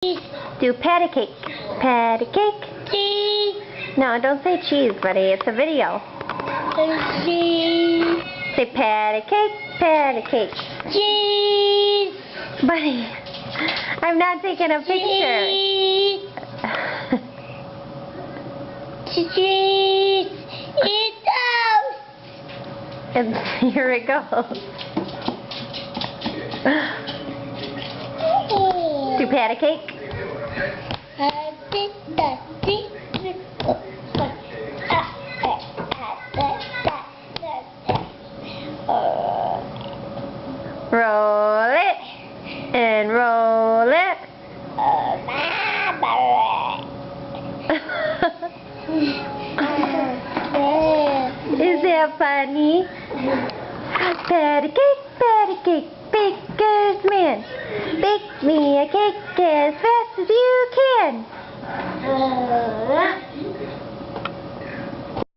Do patty cake. Patty cake. Cheese. No, don't say cheese, buddy. It's a video. Cheese. Say patty cake. Patty cake. Cheese. Buddy, I'm not taking a picture. Cheese. Cheese. Eat out. And here it goes. Do patty cake. Roll it and roll it. Is that funny? Patty cake, baker's man. Bake me a cake as fast as you can.